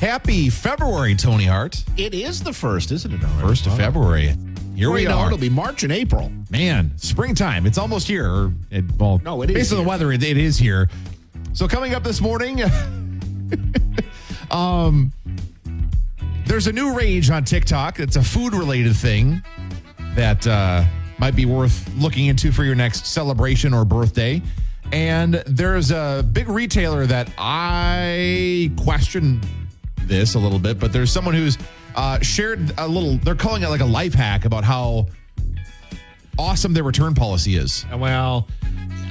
Happy February, Tony Hart. It is the first, isn't it? 1st of February. Here we are. It'll be March and April. Man, springtime. It's almost here. No, it is based on the here. weather, it is here. So coming up this morning, there's a new rage on TikTok. It's a food-related thing that might be worth looking into for your next celebration or birthday. And there's a big retailer that I question this a little bit, but there's someone who's shared a little, they're calling it like a life hack about how awesome their return policy is. Well,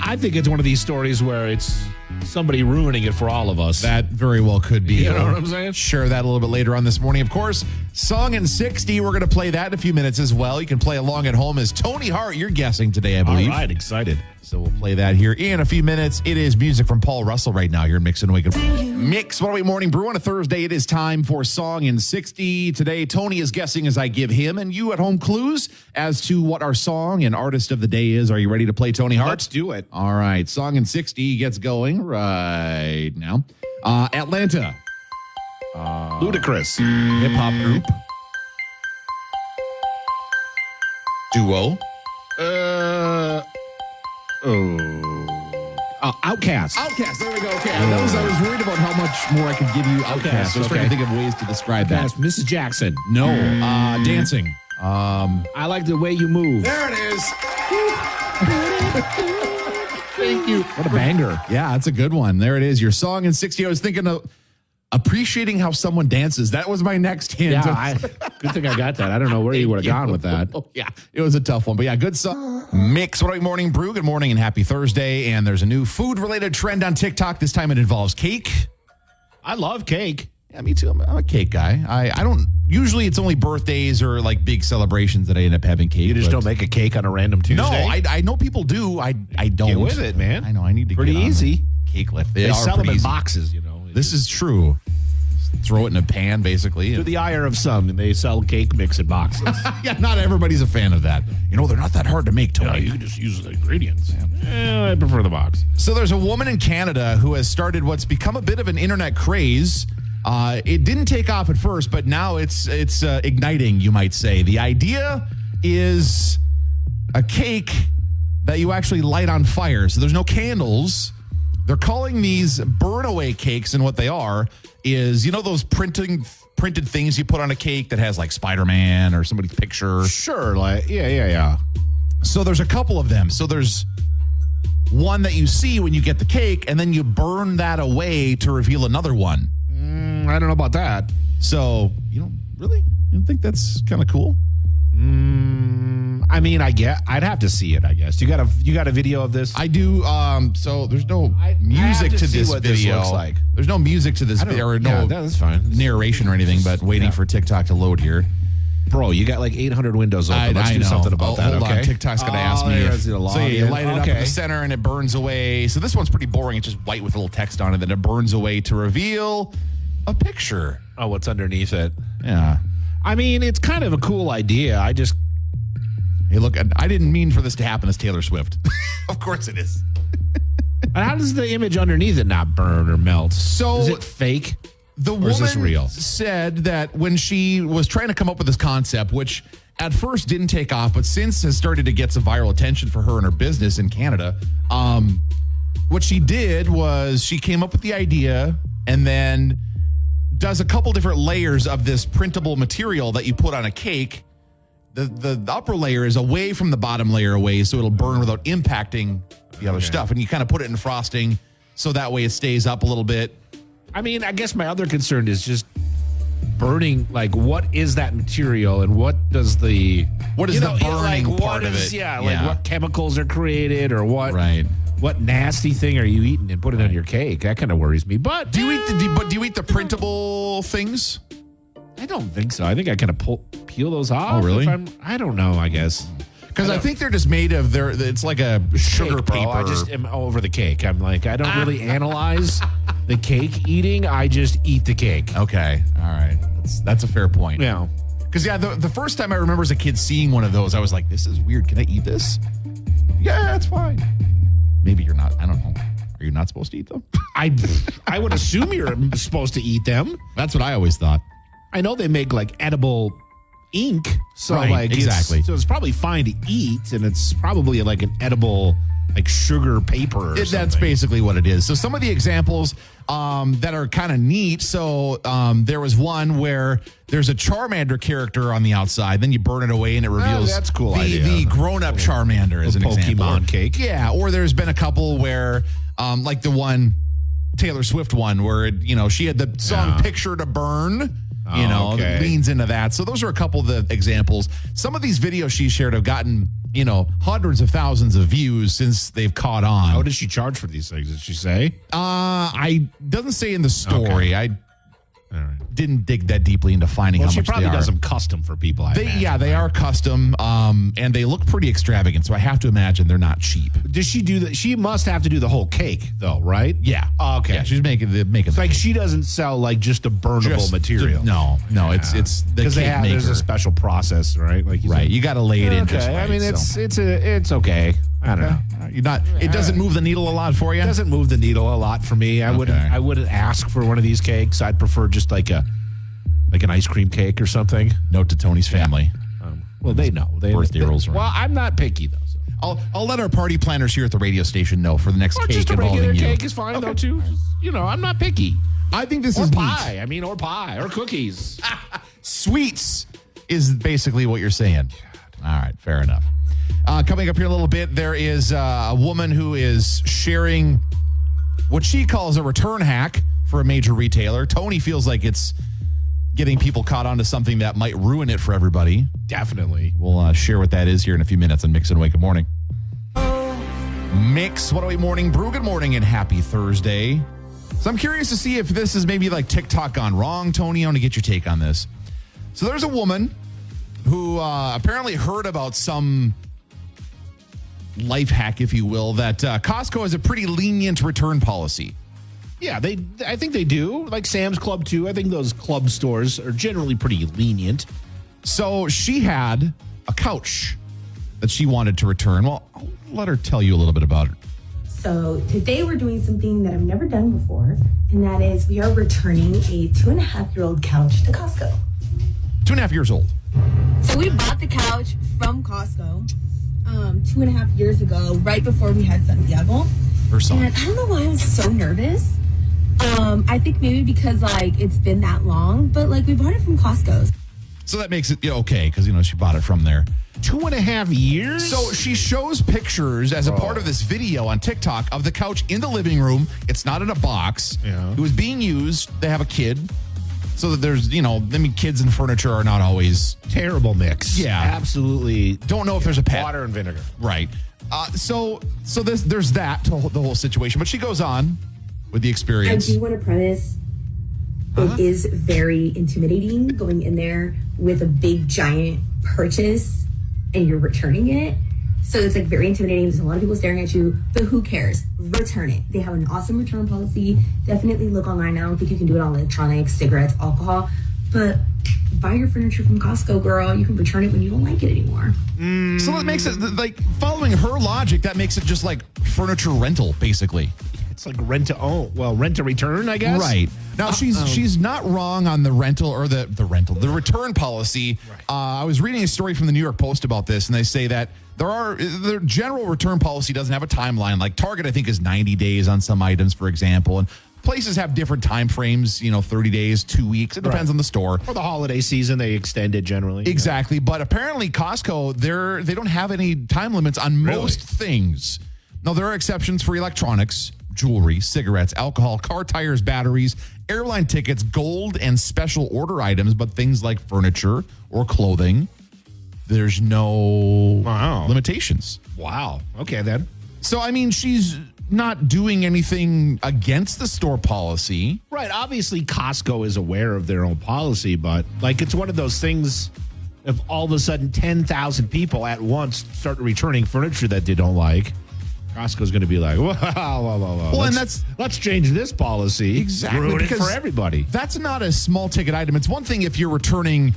I think it's one of these stories where it's somebody ruining it for all of us. That very well could be. You know what I'm saying? Share that a little bit later on this morning. Of course, Song in 60. We're going to play that in a few minutes as well. You can play along at home as Tony Hart. You're guessing today, I believe. All right, excited. So we'll play that here in a few minutes. It is music from Paul Russell right now here in Mix and Wake. Mix 108 Morning Brew on a Thursday. It is time for Song in 60. Today, Tony is guessing as I give him and you at home clues as to what our song and artist of the day is. Are you ready to play, Tony Hart? Let's do it. All right. Song in 60 gets going right now. Atlanta. Ludacris. Hip-hop group. Duo. Outcast. Outcast. There we go. Okay. I was worried about how much more I could give you. Outcast. I was trying to think of ways to describe that. Mrs. Jackson. No. Dancing. I like the way you move. There it is. Thank you. What a banger. Yeah, that's a good one. There it is. Your song in 60. I was thinking of appreciating how someone dances. That was my next hint. Yeah, good thing I got that. I don't know where you would have gone with that. Yeah, it was a tough one. But yeah, good song. Mix 108 Morning Brew. Good morning and happy Thursday. And there's a new food-related trend on TikTok. This time it involves cake. I love cake. Yeah, me too. I'm a cake guy. I don't, usually it's only birthdays or like big celebrations that I end up having cake. You just don't make a cake on a random Tuesday? No, I know people do. I don't. Get with it, man. I know. I need to Pretty get on easy. the cake lift. They are sell them pretty in easy. boxes, you know. This is true. Just throw it in a pan, basically. To the ire of some, and they sell cake mix in boxes. Yeah, not everybody's a fan of that. You know, they're not that hard to make, Tony. You can just use the ingredients. I prefer the box. So there's a woman in Canada who has started what's become a bit of an internet craze. It didn't take off at first, but now it's igniting, you might say. The idea is a cake that you actually light on fire. So there's no candles. They're calling these burn away cakes, and what they are is, you know, those printed things you put on a cake that has like Spider-Man or somebody's picture. Sure, like yeah. So there's a couple of them. So there's one that you see when you get the cake, and then you burn that away to reveal another one. I don't know about that. So, you don't really? You don't think that's kind of cool? I mean, I'd have to see it, I guess. You got a video of this? I do. So there's no music to to see this what this video. looks like. There's no music to this video, or no that's fine. narration or anything, but waiting for TikTok to load here. Bro, you got like 800 windows open. Let's do know. something about that, Hold okay? on. TikTok's going to ask me. there's the So login. you light it up in Okay. the center and it burns away. So this one's pretty boring. It's just white with a little text on it. Then it burns away to reveal a picture. Oh, what's underneath it? Yeah. I mean, it's kind of a cool idea. Hey, look, I didn't mean for this to happen as Taylor Swift. Of course it is. How does the image underneath it not burn or melt? So is it fake? The Or is this woman real? said that when she was trying to come up with this concept, which at first didn't take off, but since has started to get some viral attention for her and her business in Canada, what she did was she came up with the idea and then does a couple different layers of this printable material that you put on a cake. The upper layer is away from the bottom layer away, so it'll burn without impacting the other stuff. And you kind of put it in frosting so that way it stays up a little bit. I mean, I guess my other concern is just burning. Like, what is that material, and what does the burning part of it? Yeah, like what chemicals are created, or what? Right. What nasty thing are you eating and put it on your cake? That kind of worries me. But Do you eat the printable things? I don't think so. I think I kind of peel those off. Oh, really? I don't know. I guess Because I think they're just made of it's like a sugar cake, bro. paper. I just am over the cake. I'm like, I don't really analyze the cake eating. I just eat the cake. Okay. All right. That's a fair point. Yeah. Because, the first time I remember as a kid seeing one of those, I was like, this is weird. Can I eat this? Yeah, it's fine. Maybe you're not. I don't know. Are you not supposed to eat them? I would assume you're supposed to eat them. That's what I always thought. I know they make like edible ink, so Right, like exactly. so it's probably fine to eat, and it's probably like an edible like sugar paper. Or That's something. basically what it is. So some of the examples that are kind of neat. So there was one where there's a Charmander character on the outside. Then you burn it away and it reveals that's a cool idea. the grown-up Charmander as an example. Pokemon cake. Yeah, or there's been a couple where like the one Taylor Swift one where she had the song Picture to Burn. Okay. That leans into that. So those are a couple of the examples. Some of these videos she shared have gotten, hundreds of thousands of views since they've caught on. How does she charge for these things? Did she say? I doesn't say in the story. Okay. I didn't dig that deeply into finding Well, how she much probably they are. does them custom for people. I imagine, They are custom, and they look pretty extravagant. So I have to imagine they're not cheap. Does she do that? She must have to do the whole cake, though, right? Yeah. Okay. Yeah, she's making It's like she doesn't sell like just a burnable material. No. It's the Because cake maker. there's a special process, right? Like you Right. said. You got to lay it in Okay. just right. I mean, so. it's okay. I don't know. You're not. It doesn't move the needle a lot for you. It doesn't move the needle a lot for me. I wouldn't ask for one of these cakes. I'd prefer just like an ice cream cake or something. Note to Tony's family. Well, they know. Birthday rolls around. Well, I'm not picky though. So. I'll let our party planners here at the radio station know for the next Or cake just a regular involving you. cake is fine though too. Just, I'm not picky. I think this Or is pie. I mean, or pie or cookies. neat. Sweets is basically what you're saying. All right, fair enough. Coming up here in a little bit, there is a woman who is sharing what she calls a return hack for a major retailer. Tony feels like it's getting people caught onto something that might ruin it for everybody. Definitely. We'll share what that is here in a few minutes on Mix and Wake. Good morning. Mix 108 Morning Brew. Good morning and happy Thursday. So I'm curious to see if this is maybe like TikTok gone wrong, Tony. I want to get your take on this. So there's a woman who apparently heard about some life hack, if you will, that Costco has a pretty lenient return policy. Yeah, I think they do. Like Sam's Club too. I think those club stores are generally pretty lenient. So she had a couch that she wanted to return. Well, I'll let her tell you a little bit about it. So today we're doing something that I've never done before, and that is we are returning a 2.5-year-old couch to Costco. 2.5 years old. So we bought the couch from Costco 2.5 years ago, right before we had Santiago. Her son. And I don't know why I was so nervous. I think maybe because it's been that long, but we bought it from Costco. So that makes it okay because she bought it from there. 2.5 years? So she shows pictures as a part of this video on TikTok of the couch in the living room. It's not in a box. Yeah. It was being used. They have a kid. So that there's, kids and furniture are not always. Terrible mix. Yeah. Absolutely. Don't know if there's a pet. Water and vinegar. Right. So there's that to the whole situation. But she goes on with the I experience. do want to premise it is very intimidating going in there with a big giant purchase and you're returning it. So it's very intimidating. There's a lot of people staring at you, but who cares? Return it. They have an awesome return policy. Definitely look online. I don't think you can do it on electronics, cigarettes, alcohol, but buy your furniture from Costco, girl. You can return it when you don't like it anymore. So that makes it following her logic, that makes it just like furniture rental, basically. It's like rent to own. Well, rent to return, I guess. Right. Now she's not wrong on the rental or the return policy. Right. I was reading a story from the New York Post about this, and they say that the general return policy doesn't have a timeline. Like Target, I think, is 90 days on some items, for example, and places have different time frames. 30 days, 2 weeks. It depends on the store. For the holiday season, they extend it generally. Exactly. But apparently Costco, they don't have any time limits on most things. Now, there are exceptions for electronics, jewelry, cigarettes, alcohol, car tires, batteries, airline tickets, gold, and special order items. But things like furniture or clothing, there's no limitations. Wow. Okay, then. So, she's not doing anything against the store policy. Right. Obviously, Costco is aware of their own policy, but it's one of those things. If all of a sudden 10,000 people at once start returning furniture that they don't like, Costco's going to be like, whoa. Well, let's change this policy. Exactly, Ruin it because for everybody. That's not a small ticket item. It's one thing if you're returning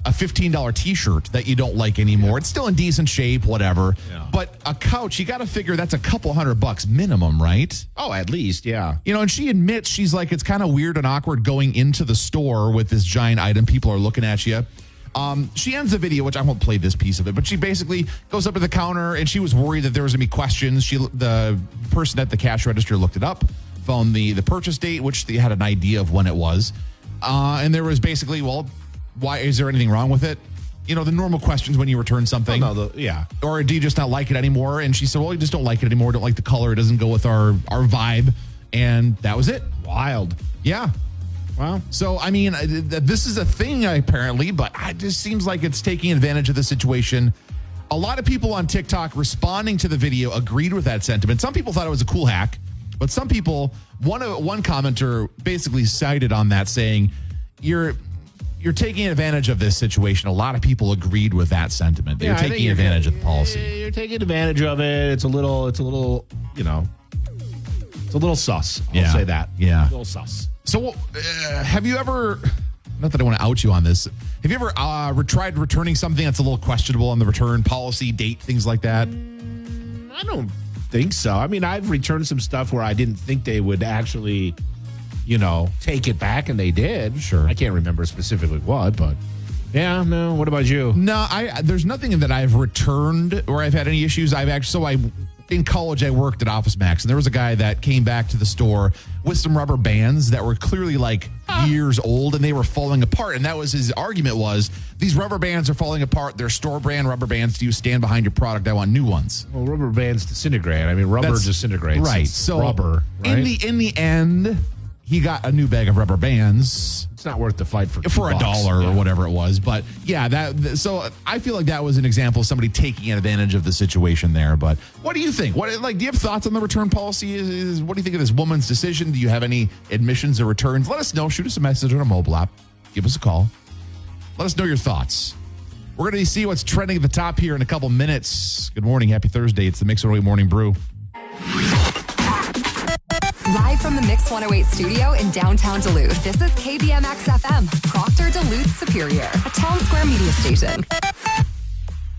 a $15 t-shirt that you don't like anymore. It's still in decent shape, whatever. Yeah. But a couch, you got to figure that's a couple $100 minimum, right? Oh, at least, yeah. You know, and she admits, she's like, it's kind of weird and awkward going into the store with this giant item. People are looking at you. She ends the video, which I won't play this piece of it, but she basically goes up to the counter and she was worried that there was going to be questions. The person at the cash register looked it up, found the purchase date, which they had an idea of when it was. And there was basically, well, why is there anything wrong with it? You know, the normal questions when you return something. Yeah. Or do you just not like it anymore? And she said, well, we just don't like it anymore. Don't like the color. It doesn't go with our vibe. And that was it. Wild. Yeah. Wow. So, I mean, this is a thing apparently, but it just seems like it's taking advantage of the situation. A lot of people on TikTok responding to the video agreed with that sentiment. Some people thought it was a cool hack, but some people, one commenter basically cited on that saying, you're taking advantage of this situation. A lot of people agreed with that sentiment. They're taking advantage of the policy. You're taking advantage of it. It's a little, you know, it's a little sus. I'll say that. Yeah. A little sus. So have you ever, not that I want to out you on this, have you ever tried returning something that's a little questionable on the return policy, date, things like that? I don't think so. I mean, I've returned some stuff where I didn't think they would actually, you know, take it back, and they did. Sure. I can't remember specifically what, but yeah, no. What about you? No, there's nothing that I've returned or I've had any issues. In college, I worked at Office Max, and there was a guy that came back to the store with some rubber bands that were clearly like years old, and they were falling apart. And that was his argument was, these rubber bands are falling apart. They're store brand rubber bands. Do you stand behind your product? I want new ones. Well, rubber bands disintegrate. I mean, rubber disintegrates. Right. It's So rubber, right? in the end, he got a new bag of rubber bands. It's not worth the fight for $1 $2 or whatever it was. But yeah, so I feel like that was an example of somebody taking advantage of the situation there. But what do you think? Do you have thoughts on the return policy? What do you think of this woman's decision? Do you have any admissions or returns? Let us know. Shoot us a message on our mobile app. Give us a call. Let us know your thoughts. We're going to see what's trending at the top here in a couple minutes. Good morning. Happy Thursday. It's the Mix 108 Morning Brew. Live from the Mix 108 studio in downtown Duluth, this is KBMX FM, Proctor Duluth Superior, a town square media station.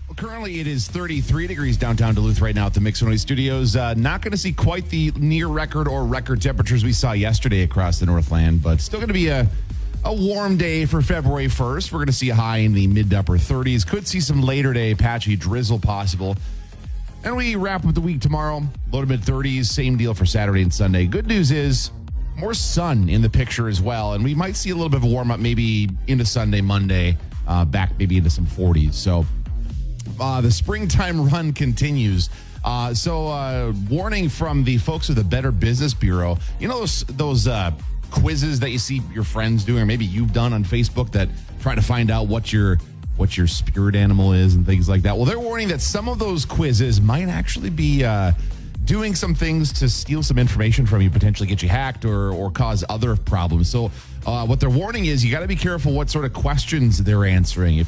Well, currently it is 33 degrees downtown Duluth right now at the Mix 108 studios. Not going to see quite the near record or record temperatures we saw yesterday across the Northland, but still going to be a warm day for February 1st. We're going to see a high in the mid to upper 30s. Could see some later day patchy drizzle possible. And we wrap up the week tomorrow. Low to mid 30s. Same deal for Saturday and Sunday. Good news is more sun in the picture as well. And we might see a little bit of a warm up maybe into Sunday, Monday, back maybe into some 40s. So the springtime run continues. Warning from the folks of the Better Business Bureau. You know those quizzes that you see your friends doing, or maybe you've done on Facebook that try to find out what your spirit animal is and things like that. Well, they're warning that some of those quizzes might actually be doing some things to steal some information from you, potentially get you hacked or cause other problems. So what they're warning is you got to be careful what sort of questions they're answering.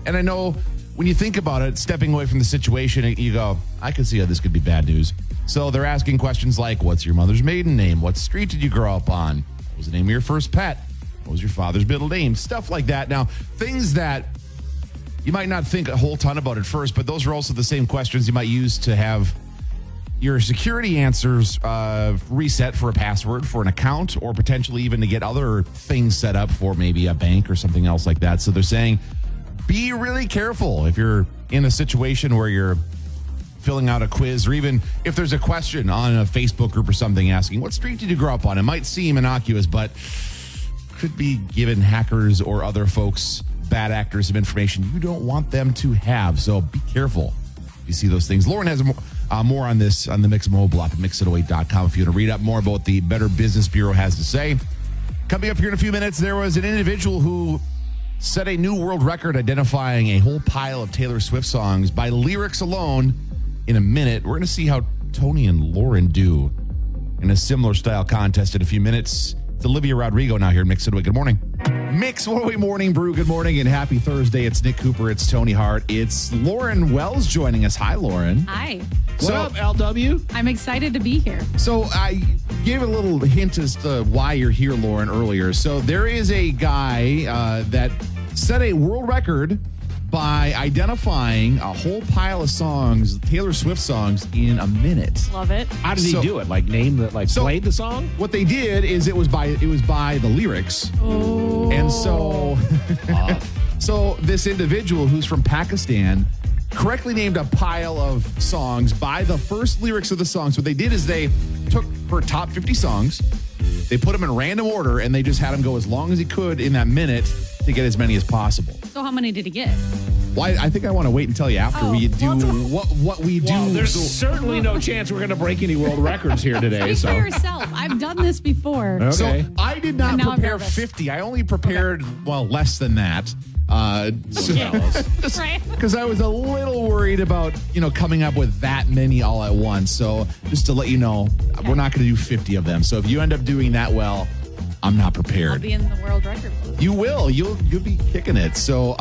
And I know when you think about it, stepping away from the situation, you go, I can see how this could be bad news. So they're asking questions like, what's your mother's maiden name? What street did you grow up on? What was the name of your first pet? What was your father's middle name? Stuff like that. Now, things that you might not think a whole ton about at first, but those are also the same questions you might use to have your security answers reset for a password for an account, or potentially even to get other things set up for maybe a bank or something else like that. So they're saying, be really careful if you're in a situation where you're filling out a quiz, or even if there's a question on a Facebook group or something asking, what street did you grow up on? It might seem innocuous, but could be giving hackers or other folks, bad actors, some information you don't want them to have. So be careful if you see those things. Lauren has more on this on the Mix mobile app at mix108.com if you want to read up more about what the Better Business Bureau has to say. Coming up here in a few minutes, there was an individual who set a new world record identifying a whole pile of Taylor Swift songs by lyrics alone. In a minute, we're going to see how Tony and Lauren do in a similar style contest in a few minutes. It's Olivia Rodrigo now here in Mix 108. Good morning. Mix 108 Morning Brew. Good morning and happy Thursday. It's Nick Cooper. It's Tony Hart. It's Lauren Wells joining us. Hi, Lauren. Hi. What up, LW? I'm excited to be here. So I gave a little hint as to why you're here, Lauren, earlier. So there is a guy that set a world record by identifying a whole pile of songs, Taylor Swift songs, in a minute. Love it. How did he do it? Like name the played the song? What they did is it was by the lyrics. Oh. And so so this individual who's from Pakistan correctly named a pile of songs by the first lyrics of the songs. What they did is they took her top 50 songs, they put them in random order, and they just had him go as long as he could in that minute to get as many as possible. So how many did he get? Well, I think I want to wait and tell you after we do what we do. Well, there's certainly no chance we're going to break any world records here today. Speak So for yourself. I've done this before. Okay. So I did not And now I'm prepare nervous. 50. I only prepared, less than that. Right. Because I was a little worried about, coming up with that many all at once. So just to let you know, we're not going to do 50 of them. So if you end up doing that well, I'm not prepared. I'll be in the world record book. You will. You'll be kicking it. So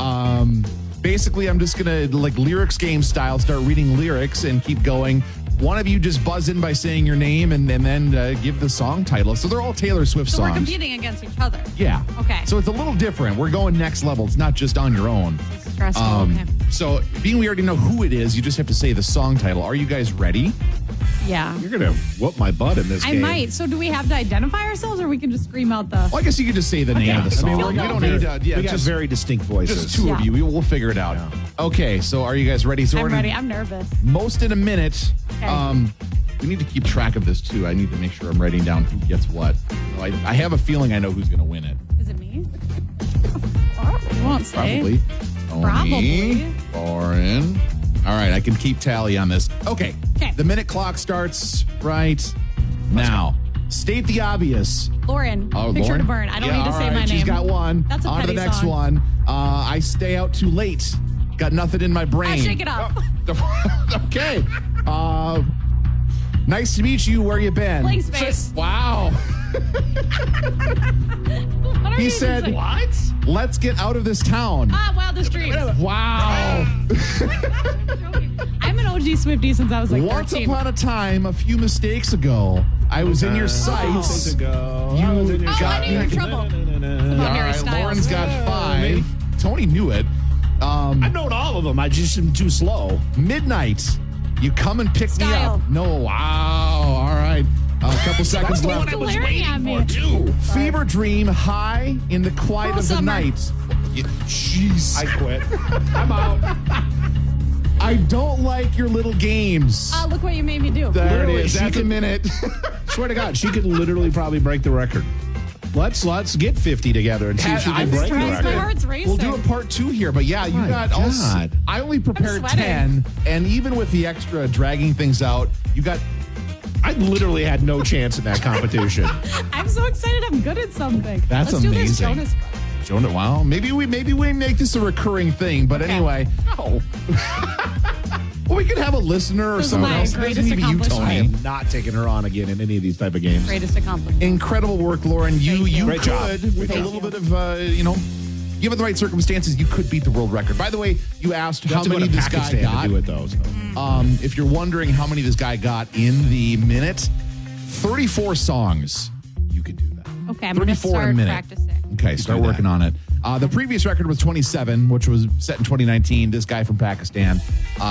basically, I'm just going to, like lyrics game style, start reading lyrics and keep going. One of you just buzz in by saying your name and then give the song title. So they're all Taylor Swift So songs. we're competing against each other. Yeah. Okay. So it's a little different. We're going next level. It's not just on your own. It's stressful. Okay. So being we already know who it is, you just have to say the song title. Are you guys ready? Yeah. you're going to whoop my butt in this I game. might. So do we have to identify ourselves or we can just scream out the... Well, I guess you could just say the name of the song. I mean, we don't need to. we got just very distinct voices. just two of you. We'll figure it out. Okay. So are you guys ready? So I'm we're gonna- ready. I'm nervous. Most in a minute. Okay. We need to keep track of this too. I need to make sure I'm writing down who gets what. So I have a feeling I know who's going to win it. Is it me? You won't say. Probably. Probably. Tony, Lauren. All right, I can keep tally on this. Okay. Okay. The minute clock starts right now. State the obvious. Lauren. Oh, Picture Lauren? to burn. I don't Yeah, need to all say right, my name. She's got one. That's a On to the petty next song. one. I stay out too late. Got nothing in my brain. I shake it off. Okay. Nice to meet you. Where you been? Blank space. Wow. What are He you said, saying? What? let's get out of this town. Ah, wildest dreams. Wow. I'm an OG Swiftie since I was like Once 13. upon a time, a few mistakes ago, I was in your sights. You I got knew you were in trouble. All Harry right, Styles. Lauren's got 5. Tony knew it. I've known all of them. I just am too slow. Midnight. You come and pick me Style. up. No, wow. All right. A couple seconds the left. one I was Glaring at waiting me. for, too. Fever dream, high in the quiet Cruel of the summer. night. Jeez. I quit. I'm out. I don't like your little games. Ah, look what you made me do. There it literally, is. she That's a could- minute. Swear to God, she could literally probably break the record. Let's get 50 together and see if she I'm can break the stressed. My record. heart's racing. We'll do a part 2 here, but yeah, you My got all. God. I only prepared sweating. 10, and even with the extra dragging things out, you got. I literally had no chance in that competition. I'm so excited. I'm good at something. That's Let's do this amazing. Jonas Brothers. Jonah, wow, maybe we make this a recurring thing. But anyway, No. well, we could have a listener or This is someone my else. It doesn't greatest need to be you, I accomplishment. Tony. am not taking her on again in any of these type of games. Greatest accomplishment. Incredible work, Lauren. You Thank you. you Great job. could with a Thank little you. bit of given the right circumstances, you could beat the world record. By the way, you asked You how have to go many to this guy Pakistan got. to do it, though. So. If you're wondering how many this guy got in the minute, 34 songs. You could do that. Okay, I'm going to 34 a start minute. practicing. Okay, start do that. working on it. The previous record was 27, which was set in 2019. This guy from Pakistan,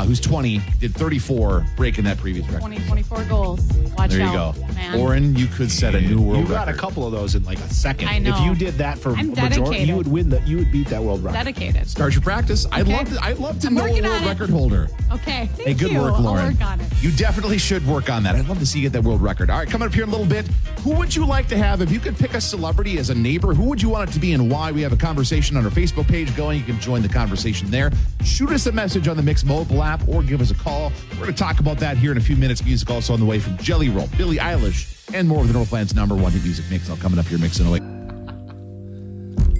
who's 20, did 34, breaking that previous record. 24 goals. Watch There you out, go. man. Lauren, you could set a new world You got record. a couple of those in like a second. I know. If you did that for I'm majority, dedicated. you would win that. You would beat that world record. Dedicated. Start your practice. I'd Okay. love to I'm know a working world on it. record holder. Okay, thank Hey, good you. work, Lauren. I'll work on it. You definitely should work on that. I'd love to see you get that world record. All right, coming up here in a little bit. Who would you like to have if you could pick a celebrity as a neighbor? Who would you want it to be and why? We have a conversation on our Facebook page going. You can join the conversation there. Shoot us a message on the Mix mobile app or give us a call. We're going to talk about that here in a few minutes. Music also on the way from Jelly Roll, Billie Eilish, and more of the Northland's #1 hit music mix. All coming up here, Mix 108.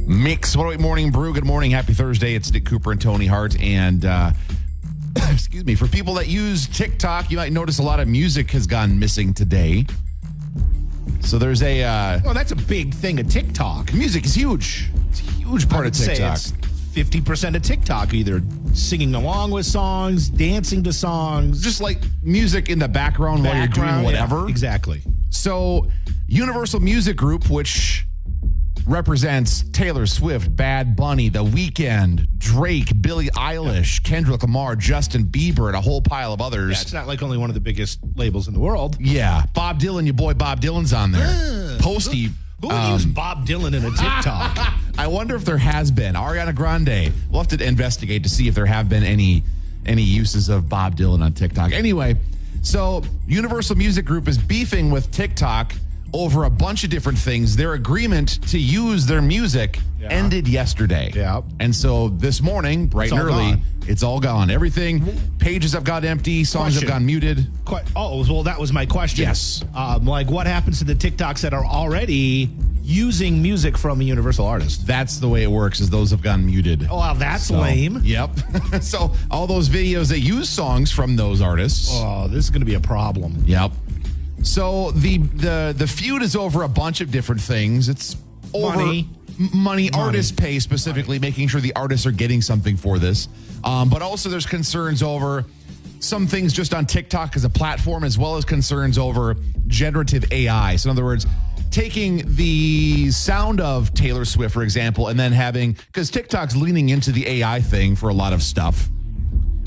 Mix 108 Morning Brew. Good morning. Happy Thursday. It's Nick Cooper and Tony Hart. And excuse me, for people that use TikTok, you might notice a lot of music has gone missing today. So there's a Well, that's a big thing of TikTok. music is huge. It's a huge part I of would say TikTok. it's 50% of TikTok, either singing along with songs, dancing to songs, Just like music in the background while you're doing background, whatever. yeah, exactly. So Universal Music Group, which represents Taylor Swift, Bad Bunny, The Weeknd, Drake, Billie Eilish, Kendrick Lamar, Justin Bieber, and a whole pile of Yeah, others. it's not like only one of the biggest labels in the world. Yeah, Bob Dylan, your boy Bob Dylan's on there. Posty. Who would use Bob Dylan in a TikTok? I wonder if there has been. Ariana Grande. We'll have to investigate to see if there have been any uses of Bob Dylan on TikTok. Anyway, so Universal Music Group is beefing with TikTok over a bunch of different things. Their agreement to use their music ended yesterday. Yeah. And so this morning, bright and all early, gone. it's all gone. Everything, pages have got empty, songs have Question. gone muted. Well, that was my question. Yes. Like, what happens to the TikToks that are already using music from a Universal artist? That's the way it works, is those have gone muted. Oh, wow, that's So, lame. Yep. So all those videos that use songs from those artists. Oh, this is going to be a problem. Yep. So the feud is over a bunch of different things. It's over money. Artists pay specifically, making sure the artists are getting something for this. But also there's concerns over some things just on TikTok as a platform, as well as concerns over generative AI. So in other words, taking the sound of Taylor Swift, for example, and then having, because TikTok's leaning into the AI thing for a lot of stuff,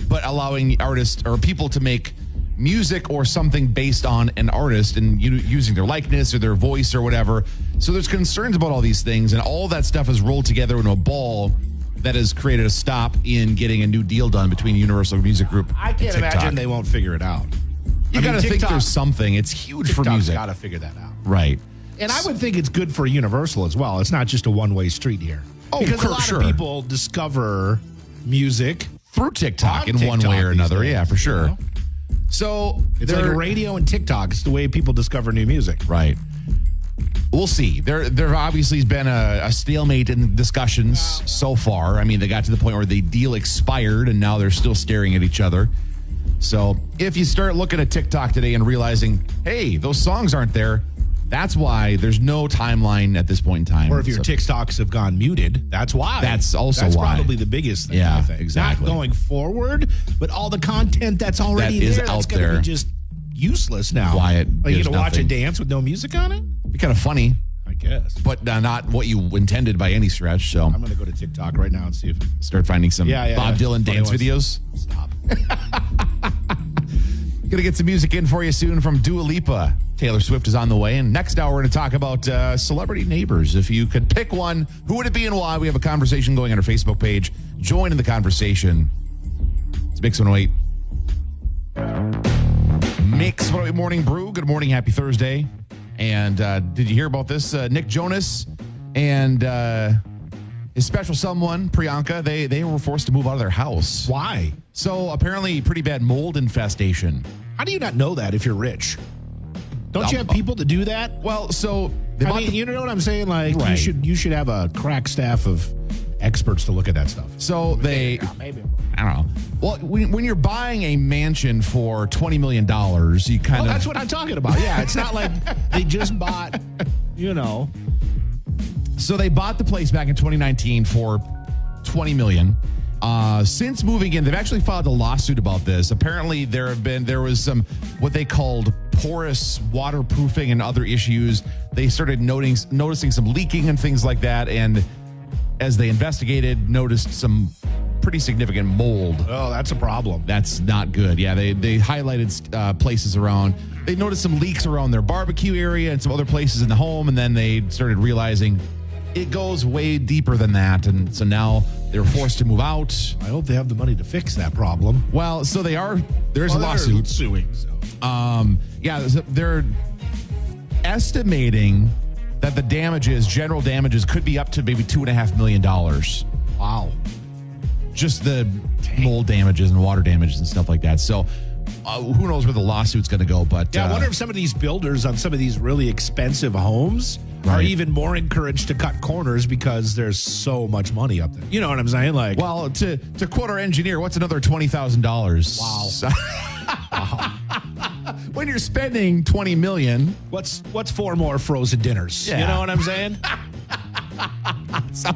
but allowing artists or people to make music or something based on an artist and using their likeness or their voice or whatever. So there's concerns about all these things, and all that stuff is rolled together into a ball that has created a stop in getting a new deal done between Universal Music Group I can't and TikTok. imagine they won't figure it out. You got to think TikTok- there's something. It's huge for music. got to figure that out. Right. And I would think it's good for Universal as well. It's not just a one-way street here. Oh, because a lot sure. of people discover music. Through TikTok On in one TikTok way or these another. days, Yeah, for sure. you know? So It's like radio and TikTok. It's the way people discover new music. Right. We'll see. There obviously has been a stalemate in discussions so far. I mean, they got to the point where the deal expired and now they're still staring at each other. So if you start looking at TikTok today and realizing, hey, those songs aren't there, that's why there's no timeline at this point in time. Or if your So- TikToks have gone muted, that's why. That's also that's why. probably the biggest thing. Yeah, I think. exactly. Not going forward, but all the content that's already That is there, that's out going to there. be just useless now. Why it like you gives gonna watch a nothing. dance with no music on it? It'd be kind of funny, I guess. but not what you intended by any stretch. So I'm going to go to TikTok right now and see if. start finding some Yeah, Bob Dylan Funny dance ones. videos. Stop. Gonna get some music in for you soon from Dua Lipa. Taylor Swift is on the way. And next hour, we're going to talk about celebrity neighbors. If you could pick one, who would it be and why? We have a conversation going on our Facebook page. Join in the conversation. It's Mix 108. Mix 108 Morning Brew. Good morning. Happy Thursday. And did you hear about this? Nick Jonas and his special someone, Priyanka, they were forced to move out of their house. Why? So apparently pretty bad mold infestation. How do you not know that if you're rich? Don't you have people to do that? Well, so they I bought mean, the- you know what I'm saying? Like, Right. you should have a crack staff of experts to look at that stuff. so they Maybe. I don't know. Well, when you're buying a mansion for $20 million, you kind Well, of that's what I'm talking about. Yeah, it's not like they just bought, you know. So they bought the place back in 2019 for $20 million. Since moving in, they've actually filed a lawsuit about this. Apparently, there was some what they called porous waterproofing and other issues. They started noticing some leaking and things like that, and as they investigated, noticed some pretty significant mold. Oh, that's a problem. That's not good. Yeah, they highlighted places around. They noticed some leaks around their barbecue area and some other places in the home, and then they started realizing it goes way deeper than that. And so now they're forced to move out. I hope they have the money to fix that problem. Well, so they are. There's a Well, they're lawsuit. suing. So. Yeah, they're estimating that the general damages, could be up to maybe $2.5 million. Wow. Just the mold damages and water damages and stuff like that. So who knows where the lawsuit's going to go? But Yeah, I wonder if some of these builders on some of these really expensive homes are Right. even more encouraged to cut corners because there's so much money up there. You know what I'm saying? Like, well, to quote our engineer, what's another $20,000? Wow. So- when you're spending $20 million, what's 4 more frozen dinners? Yeah. You know what I'm saying? so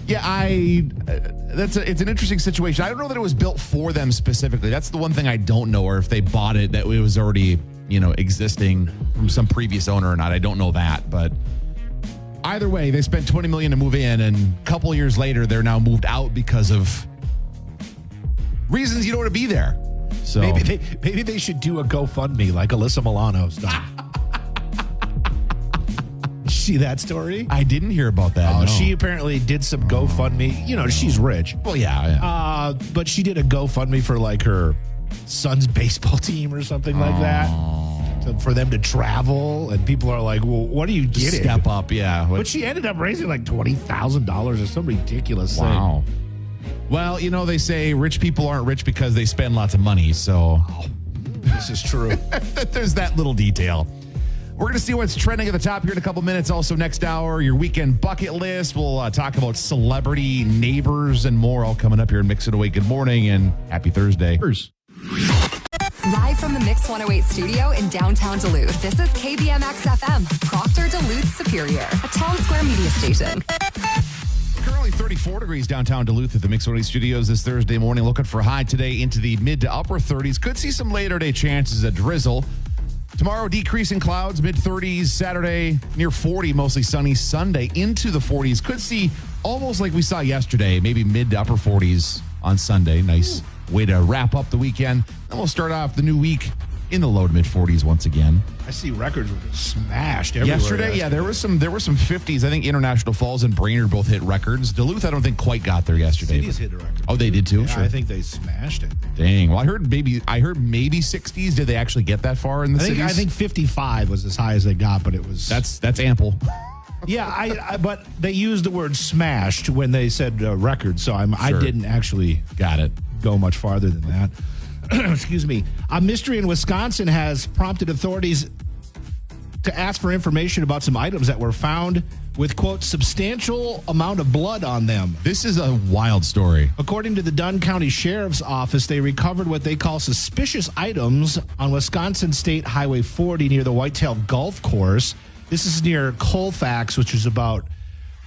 yeah, it's an interesting situation. I don't know that it was built for them specifically. That's the one thing I don't know, or if they bought it that it was already existing from some previous owner or not. I don't know that, but either way, they spent $20 million to move in, and a couple years later, they're now moved out because of reasons you don't want to be there. So Maybe they should do a GoFundMe like Alyssa Milano's done. See that story? I didn't hear about that. Oh, no. she apparently did some GoFundMe. You know, she's rich. Well, yeah. But she did a GoFundMe for like her son's baseball team or something like that. For them to travel, and people are like, well, what are you getting? Step up, yeah. But she ended up raising like $20,000 or some ridiculous Wow. Well, you know, they say rich people aren't rich because they spend lots of money. So thing. This is true. there's that little detail. We're going to see what's trending at the top here in a couple minutes. Also, next hour, your weekend bucket list. We'll talk about celebrity neighbors and more, all coming up here in Mix It Away. Good morning and happy Thursday. Live from the Mix 108 studio in downtown Duluth, this is KBMX FM, Proctor Duluth Superior, a town square media station. Currently 34 degrees downtown Duluth at the Mix 108 studios this Thursday morning. Looking for a high today into the mid to upper 30s. Could see some later day chances of drizzle. Tomorrow, decreasing clouds, mid-30s. Saturday, near 40, mostly sunny. Sunday, into the 40s. Could see almost like we saw yesterday, maybe mid to upper 40s on Sunday. Nice way to wrap up the weekend. Then we'll start off the new week in the low to mid-40s once again. I see records were just smashed everywhere. Yesterday, there were some 50s. I think International Falls and Brainerd both hit records. Duluth, I don't think quite got there yesterday. Cities hit a record. Oh, they did too? Yeah, Sure. I think they smashed it. Dang. Well, I heard maybe 60s. Did they actually get that far in the cities? I think 55 was as high as they got, but it was That's ample. yeah. I but they used the word smashed when they said record, so I Sure. didn't actually Got it. go much farther than that. Excuse me. A mystery in Wisconsin has prompted authorities to ask for information about some items that were found with, quote, substantial amount of blood on them. This is a wild story. According to the Dunn County Sheriff's Office, they recovered what they call suspicious items on Wisconsin State Highway 40 near the Whitetail Golf Course. This is near Colfax, which is about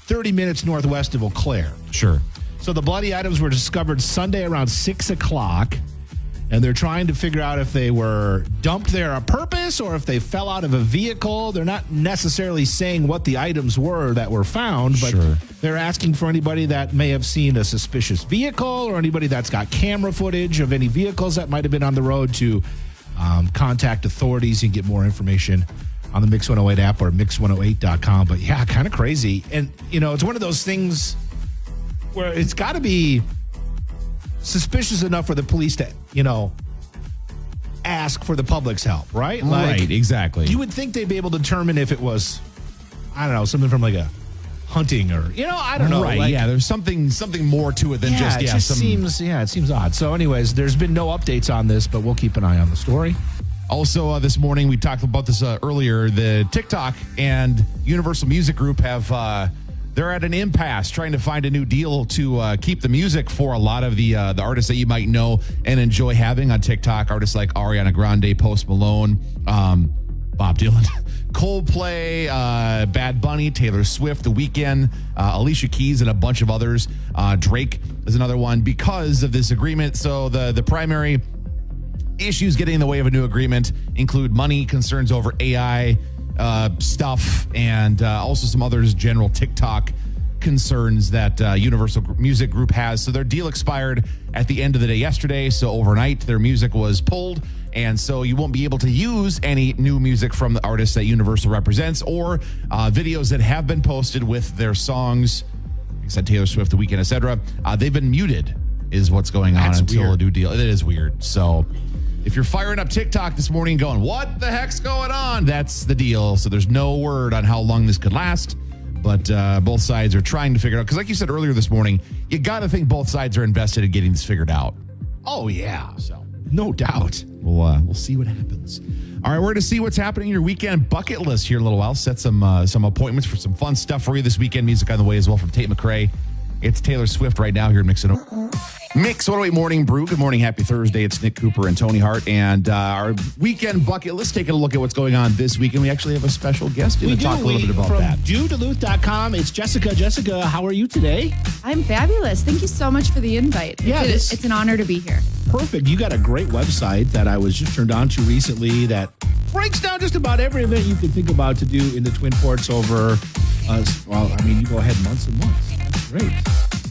30 minutes northwest of Eau Claire. Sure. So the bloody items were discovered Sunday around 6 o'clock, and they're trying to figure out if they were dumped there on purpose or if they fell out of a vehicle. They're not necessarily saying what the items were that were found, but Sure. they're asking for anybody that may have seen a suspicious vehicle or anybody that's got camera footage of any vehicles that might have been on the road to contact authorities and get more information on the Mix 108 app or mix108.com. But yeah, kind of crazy. And, you know, it's one of those things where it's got to be suspicious enough for the police to, you know, ask for the public's help, right? Right, exactly. You would think they'd be able to determine if it was, I don't know, something from like a hunting or, you know, I don't know. Right, like- yeah, there's something more to it than it just seems odd. So anyways, there's been no updates on this, but we'll keep an eye on the story. Also, this morning, we talked about this earlier. The TikTok and Universal Music Group have they're at an impasse trying to find a new deal to keep the music for a lot of the artists that you might know and enjoy having on TikTok. Artists like Ariana Grande, Post Malone, Bob Dylan, Coldplay, Bad Bunny, Taylor Swift, The Weeknd, Alicia Keys, and a bunch of others. Drake is another one because of this agreement. So the primary issues getting in the way of a new agreement include money, concerns over AI stuff, and also some others, general TikTok concerns that Universal Music Group has. So their deal expired at the end of the day yesterday. So overnight, their music was pulled. And so you won't be able to use any new music from the artists that Universal represents or videos that have been posted with their songs, like I said, Taylor Swift, The Weeknd, etc. They've been muted is what's going on until weird. a new deal. It is weird. So if you're firing up TikTok this morning going, what the heck's going on? That's the deal. So there's no word on how long this could last. But both sides are trying to figure it out. Because like you said earlier this morning, you got to think both sides are invested in getting this figured out. Oh, yeah. So No doubt. we'll see what happens. All right, we're going to see what's happening in your weekend bucket list here in a little while. Set some appointments for some fun stuff for you this weekend. Music on the way as well from Tate McRae. It's Taylor Swift right now here in Mix 108 Morning Brew. Good morning. Happy Thursday. It's Nick Cooper and Tony Hart. And our weekend bucket. Let's take a look at what's going on this weekend. We actually have a special guest in to talk a little bit about from that. DoDuluth.com. It's Jessica. Jessica, how are you today? I'm fabulous. Thank you so much for the invite. Yeah, It's an honor to be here. Perfect. You got a great website that I was just turned on to recently that breaks down just about every event you could think about to do in the Twin Ports over Well, I mean, you go ahead months and months. That's great.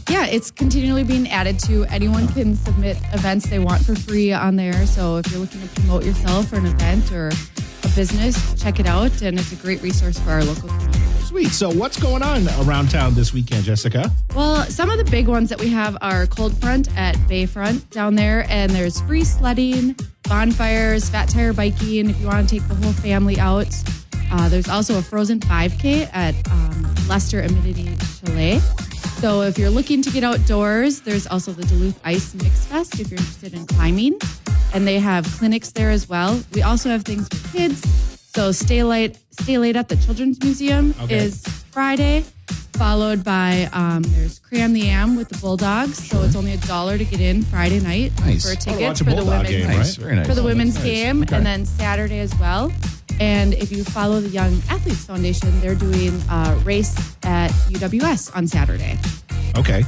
Yeah, it's continually being added to. Anyone can submit events they want for free on there. So if you're looking to promote yourself for an event or a business, check it out. And it's a great resource for our local community. Sweet. So what's going on around town this weekend, Jessica? Well, some of the big ones that we have are Cold Front at Bayfront down there, and there's free sledding, bonfires, fat tire biking if you want to take the whole family out. There's also a Frozen 5K at Lester Amenity Chalet. So if you're looking to get outdoors, there's also the Duluth Ice Mix Fest if you're interested in climbing, and they have clinics there as well. We also have things for kids. So Stay Late at the Children's Museum is Friday, followed by there's Cram the Am with the Bulldogs. So it's only $1 to get in Friday night for a ticket watch a for the Bulldog women's game, right? Very nice. for the women's Nice. game, Okay. and then Saturday as well. And if you follow the Young Athletes Foundation, they're doing a race at UWS on Saturday. Okay.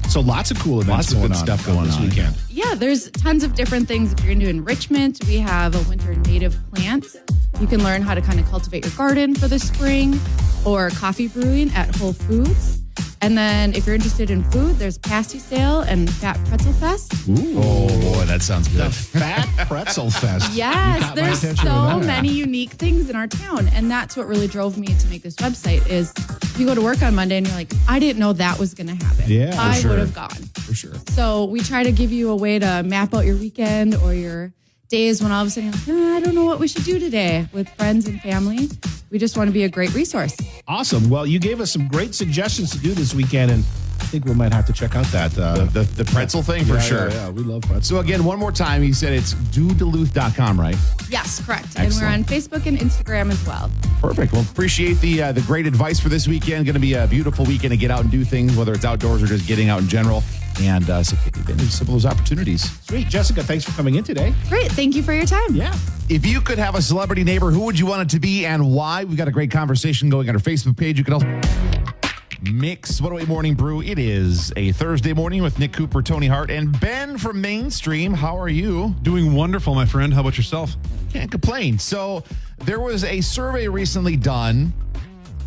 So lots of cool events Lots of going good on stuff going this on. weekend. Yeah, there's tons of different things. If you're into enrichment, we have a winter native plants. You can learn how to kind of cultivate your garden for the spring, or coffee brewing at Whole Foods. And then if you're interested in food, there's Pasty Sale and Fat Pretzel Fest. Oh, boy, that sounds The good. Fat Pretzel Fest. Yes, Got my there's attention so with that. many unique things in our town. And that's what really drove me to make this website is you go to work on Monday and you're like, I didn't know that was going to happen. Yeah, for I sure. would have gone. For sure. So we try to give you a way to map out your weekend or your days when all of a sudden you're like, I don't know what we should do today with friends and family. We just want to be a great resource. Awesome. Well, you gave us some great suggestions to do this weekend, and I think we might have to check out that. The pretzel thing for yeah, sure. Yeah, we love pretzels. So again, one more time, he said it's doduluth.com, right? Yes, correct. Excellent. And we're on Facebook and Instagram as well. Perfect. Well, appreciate the great advice for this weekend. Going to be a beautiful weekend to get out and do things, whether it's outdoors or just getting out in general. And so take advantage of some of those opportunities. Sweet. Jessica, thanks for coming in today. Great. Thank you for your time. Yeah. If you could have a celebrity neighbor, who would you want it to be and why? We've got a great conversation going on our Facebook page. You can also Mix 108 Morning Brew. It is a Thursday morning with Nick Cooper, Tony Hart, and Ben from Mainstream. How are you? Doing wonderful, my friend. How about yourself? Can't complain. So there was a survey recently done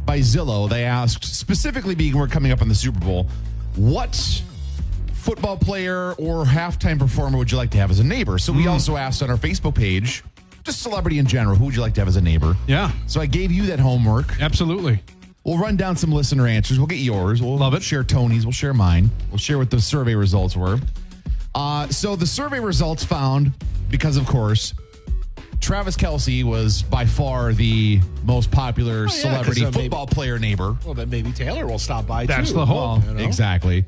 by Zillow. They asked, specifically being we're coming up on the Super Bowl, what football player or halftime performer would you like to have as a neighbor? So we also asked on our Facebook page, just celebrity in general, who would you like to have as a neighbor? Yeah, So I gave you that homework. absolutely. We'll run down some listener answers. We'll get yours. We'll Love it. share Tony's. We'll share mine. We'll share what the survey results were. So the survey results found, because of course, Travis Kelce was by far the most popular celebrity 'cause, football player neighbor. Well, then maybe Taylor will stop by, That's too. the hope. You know? Exactly.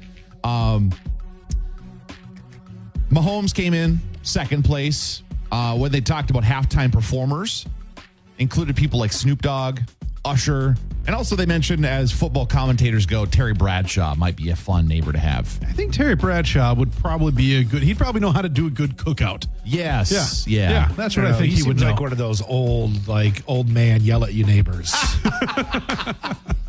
Mahomes came in second place when they talked about halftime performers, included people like Snoop Dogg, Usher, and also they mentioned, as football commentators go, Terry Bradshaw might be a fun neighbor to have. I think Terry Bradshaw would probably be he'd probably know how to do a good cookout. Yes. Yeah. That's what I think he would seems know. like one of those old man yell at you neighbors.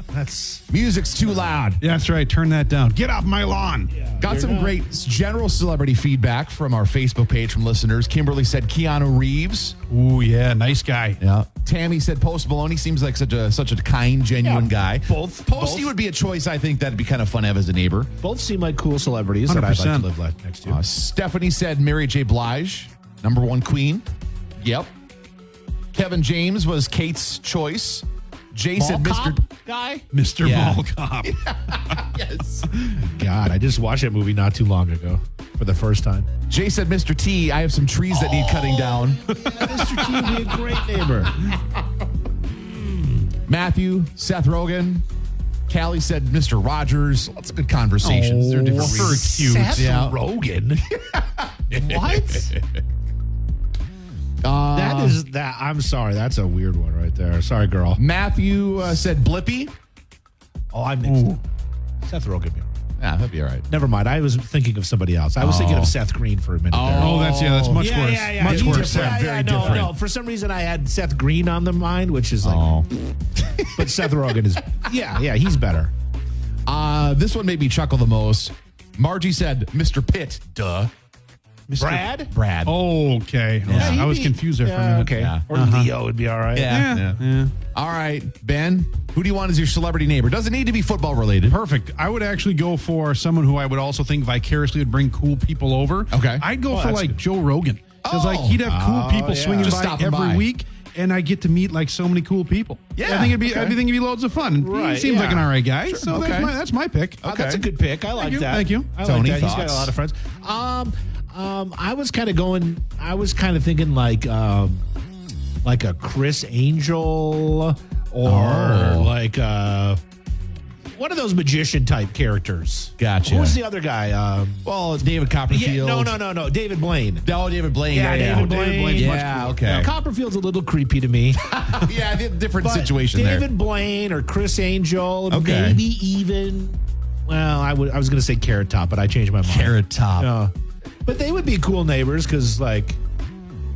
That's Music's too loud. Yeah, that's right. Turn that down. Get off my lawn. Got some great general celebrity feedback from our Facebook page from listeners. Kimberly said Keanu Reeves. Ooh, yeah. Nice guy. Yeah. Tammy said Post Malone. He seems like such a kind, genuine guy. Posty would be a choice. I think that'd be kind of fun to have as a neighbor. both seem like cool celebrities that I'd like 100%. to live next to. Stephanie said Mary J. Blige, number one queen. Yep. Kevin James was Kate's choice. Jay said Mr. guy. Mr. Yeah. Mall Cop. Yes. God, I just watched that movie not too long ago for the first time. Jay said Mr. T. I have some trees that need cutting down. Mr. T would be a great neighbor. Matthew, Seth Rogen. Callie said Mr. Rogers. Lots of good conversations. They're different for reasons. cute. Seth Yeah. Rogen. What? That. I'm sorry. That's a weird one right there. Sorry, girl. Matthew said Blippy. Oh, I mixed it. Seth Rogen. Yeah, that'd be all right. Never mind. I was thinking of somebody else. I was thinking of Seth Green for a minute there. Oh, that's much worse. Much He's worse. different. Very no, different. No, for some reason I had Seth Green on the mind, which is like, but Seth Rogen is, yeah, he's better. This one made me chuckle the most. Margie said Mr. Pitt. Duh. Brad. Oh, okay. I was confused there for a minute. Okay. Yeah. Or Leo would be all right. Yeah. Yeah. All right, Ben. Who do you want as your celebrity neighbor? Doesn't need to be football related. Perfect. I would actually go for someone who I would also think vicariously would bring cool people over. Okay. I'd go for that's like good. Joe Rogan. Because like he'd have cool people swinging Just by stopping every by. week. And I get to meet like so many cool people. Yeah, I think it'd okay. be loads of fun. And Right, he seems like an yeah. all right guy. Sure, So okay. that's my pick. That's a good pick. I like you, that. thank you. I Tony, like that. He's got thoughts? a lot of friends. I was kind of thinking like a Chris Angel or like one of those magician type characters. Gotcha. Who's the other guy? Well, David Copperfield. No. David Blaine. Oh, David Blaine. David Blaine's much Yeah, cooler. okay. Now, Copperfield's a little creepy to me. Yeah, different But situation there. David Blaine or Chris Angel, Okay. maybe even. Well, I was going to say Carrot Top, but I changed my mind. Carrot Top. But they would be cool neighbors because, like,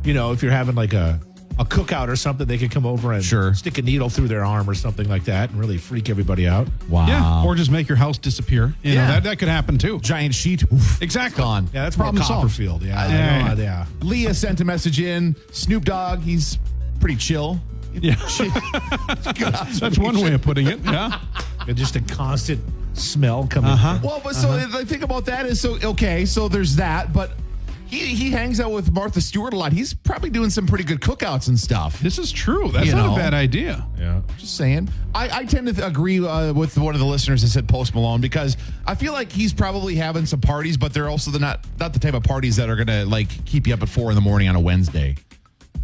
you know, if you're having like a cookout or something, they could come over and Sure. stick a needle through their arm or something like that and really freak everybody out. Wow. Yeah. Or just make your house disappear. You know, Yeah. that could happen too. Giant sheet. Oof, Exactly. gone. Yeah, that's Problem more solved. Copperfield. Yeah, Yeah. yeah. Leah sent a message in. Snoop Dogg, he's pretty chill. Yeah. That's one way of putting it. Yeah. And just a constant smell coming. Well, but so the thing about that is, so okay, so there's that, but he hangs out with Martha Stewart a lot. He's probably doing some pretty good cookouts and stuff. This is true. That's You not know. a bad idea. Yeah. Just saying. I tend to agree with one of the listeners that said Post Malone, because I feel like he's probably having some parties, but they're also not the type of parties that are going to like keep you up at 4 a.m. on a Wednesday.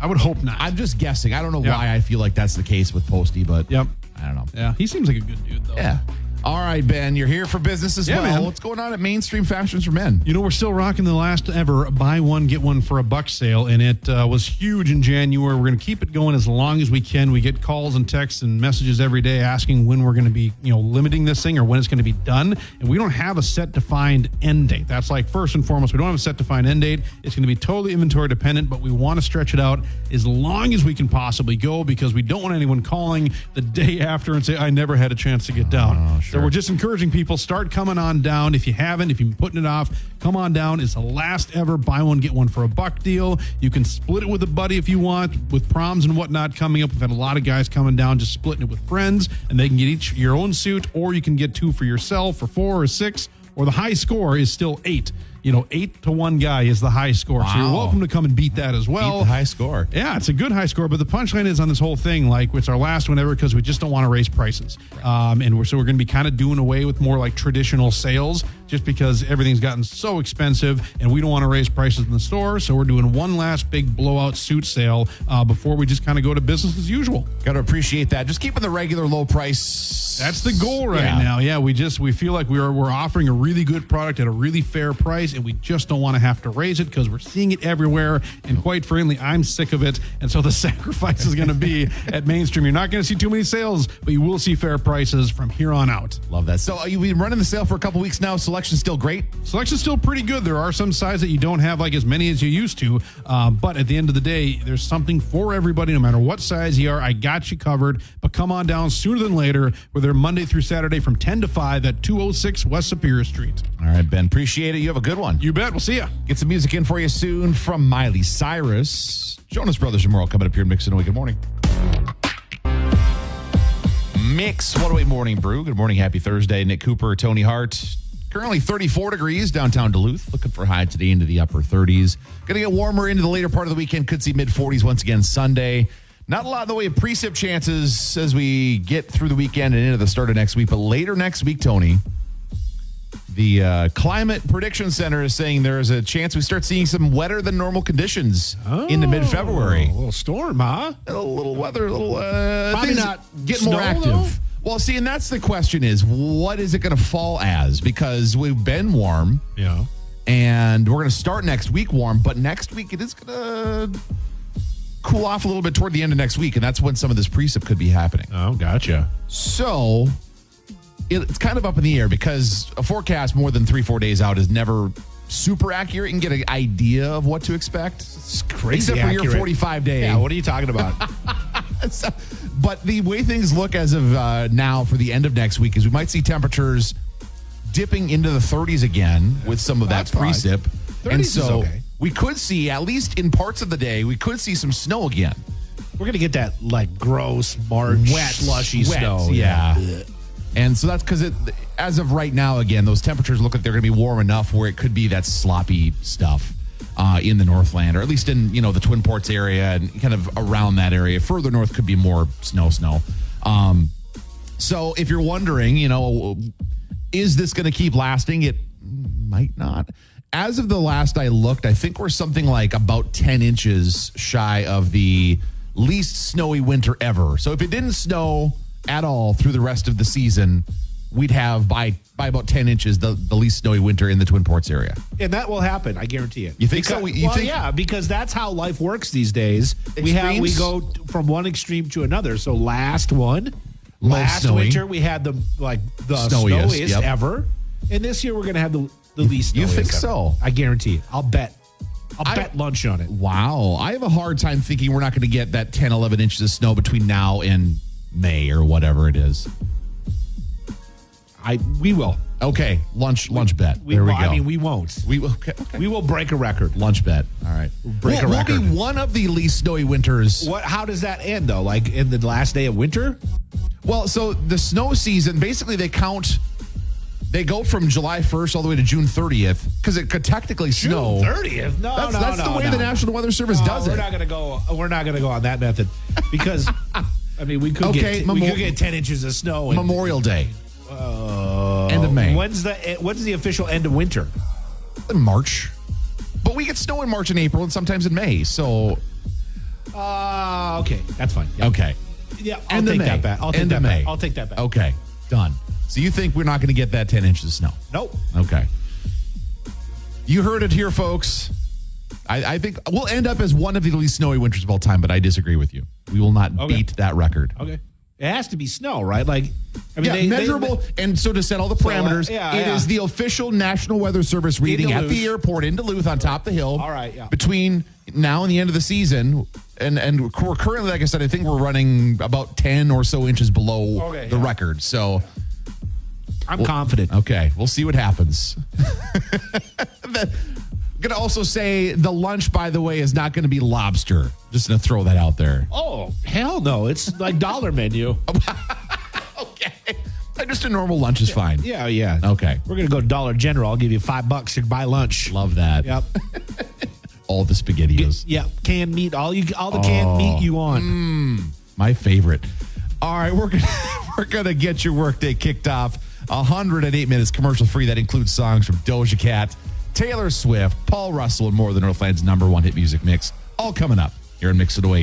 I would hope not. I'm just guessing. I don't know Yeah. why I feel like that's the case with Posty, but Yep. I don't know. Yeah. He seems like a good dude, though. Yeah. All right, Ben, you're here for business as Yeah, well. man. What's going on at Mainstream Fashions for Men? You know, we're still rocking the last ever buy one, get one for a buck sale, and it was huge in January. We're going to keep it going as long as we can. We get calls and texts and messages every day asking when we're going to be, limiting this thing or when it's going to be done. And we don't have a set defined end date. That's like first and foremost, we don't have a set defined end date. It's going to be totally inventory dependent, but we want to stretch it out as long as we can possibly go because we don't want anyone calling the day after and say, I never had a chance to get down. sure. So we're just encouraging people, start coming on down. If you've been putting it off, come on down. It's the last ever buy one, get one for a buck deal. You can split it with a buddy if you want, with proms and whatnot coming up. We've had a lot of guys coming down, just splitting it with friends, and they can get each your own suit, or you can get 2 for yourself for 4 or 6, or the high score is still 8. 8 to 1 guy is the high score. So you're Wow. welcome to come and beat that as well. Beat the high score. Yeah, it's a good high score, but the punchline is on this whole thing, like it's our last one ever because we just don't want to raise prices. And we're going to be kind of doing away with more like traditional sales just because everything's gotten so expensive and we don't want to raise prices in the store. So we're doing one last big blowout suit sale before we just kind of go to business as usual. Got to appreciate that. Just keeping the regular low price. That's the goal right now. Yeah, we feel like we're offering a really good product at a really fair price, and we just don't want to have to raise it because we're seeing it everywhere. And quite frankly, I'm sick of it. And so the sacrifice is going to be at Mainstream. You're not going to see too many sales, but you will see fair prices from here on out. Love that. So you've been running the sale for a couple weeks now. Selection's still great. Selection's still pretty good. There are some sizes that you don't have like as many as you used to, but at the end of the day, there's something for everybody, no matter what size you are. I got you covered. But come on down sooner than later. We're there Monday through Saturday from 10 to 5 at 206 West Superior Street. All right, Ben. Appreciate it. You have a good one. You bet. We'll see you. Get some music in for you soon from Miley Cyrus. Jonas Brothers and more coming up here in Mix 108. Good morning. Mix 108 Morning Brew. Good morning. Happy Thursday. Nick Cooper, Tony Hart. Currently 34 degrees downtown Duluth. Looking for high today into the upper 30s. Going to get warmer into the later part of the weekend. Could see mid 40s once again Sunday. Not a lot in the way of precip chances as we get through the weekend and into the start of next week. But later next week, Tony, the Climate Prediction Center is saying there is a chance we start seeing some wetter than normal conditions into mid-February. A little storm, huh? A little weather, a little Probably things not getting more snow, active. though? Well, see, and that's the question is, what is it going to fall as? Because we've been warm, Yeah. and we're going to start next week warm, but next week it is going to cool off a little bit toward the end of next week, and that's when some of this precip could be happening. Oh, gotcha. So it's kind of up in the air because a forecast more than 3-4 days out is never super accurate. You can get an idea of what to expect. It's crazy Except for your accurate. 45 day. Yeah, what are you talking about? But the way things look as of now for the end of next week is we might see temperatures dipping into the 30s again with some of that That's fine. precip. 30s And is so okay. we could see, at least in parts of the day, we could see some snow again. We're going to get that like gross March slushy wet, snow. Yeah. And so that's because as of right now, again, those temperatures look like they're going to be warm enough where it could be that sloppy stuff in the Northland, or at least in, the Twin Ports area and kind of around that area. Further north could be more snow. So if you're wondering, is this going to keep lasting? It might not. As of the last I looked, I think we're something like about 10 inches shy of the least snowy winter ever. So if it didn't snow at all through the rest of the season, we'd have by about 10 inches the least snowy winter in the Twin Ports area. And that will happen, I guarantee it. You think so? Yeah, because that's how life works these days. Extremes? We go from one extreme to another. So last snowy. winter we had the snowiest yep. ever, and this year we're going to have the least. You think ever. so? I guarantee it. I'll bet lunch on it. Wow. I have a hard time thinking we're not going to get that 10, 11 inches of snow between now and May or whatever it is. We will. Okay, lunch bet. There we go. I mean, we won't. Okay. We will break a record. Lunch bet. All right. Break a record. We'll be one of the least snowy winters. How does that end though? Like in the last day of winter? Well, so the snow season, basically they go from July 1st all the way to June 30th because it could technically snow. June 30th? No, that's the way the National Weather Service does it. We're not going to go on that method because I mean we could get 10 inches of snow. Memorial Day. End of May. When's the official end of winter? In March. But we get snow in March and April and sometimes in May. So okay, that's fine. Yeah. Okay. Yeah, I'll take that back. I'll take that back. Okay, done. So you think we're not going to get that 10 inches of snow? Nope. Okay. You heard it here, folks. I think we'll end up as one of the least snowy winters of all time, but I disagree with you. We will not beat that record. Okay. It has to be snow, right? Like, I mean, measurable. And so to set all the parameters, it is the official National Weather Service reading at the airport in Duluth on top of the hill. All right, yeah. Between now and the end of the season, and we're currently, like I said, I think we're running about 10 or so inches below the record. So I'm confident. Okay, we'll see what happens. I'm going to also say the lunch, by the way, is not going to be lobster. Just going to throw that out there. Oh, hell no. It's like dollar menu. Okay. Just a normal lunch is fine. Yeah. Okay. We're going to go to Dollar General. I'll give you $5 to buy lunch. Love that. Yep. All the SpaghettiOs. Yep. Canned meat. All the canned meat you want. My favorite. All right, we're gonna get your workday kicked off. 108 minutes commercial free. That includes songs from Doja Cat, Taylor Swift, Paul Russell, and more than Northland's #1 hit music mix. All coming up here in Mix It Away.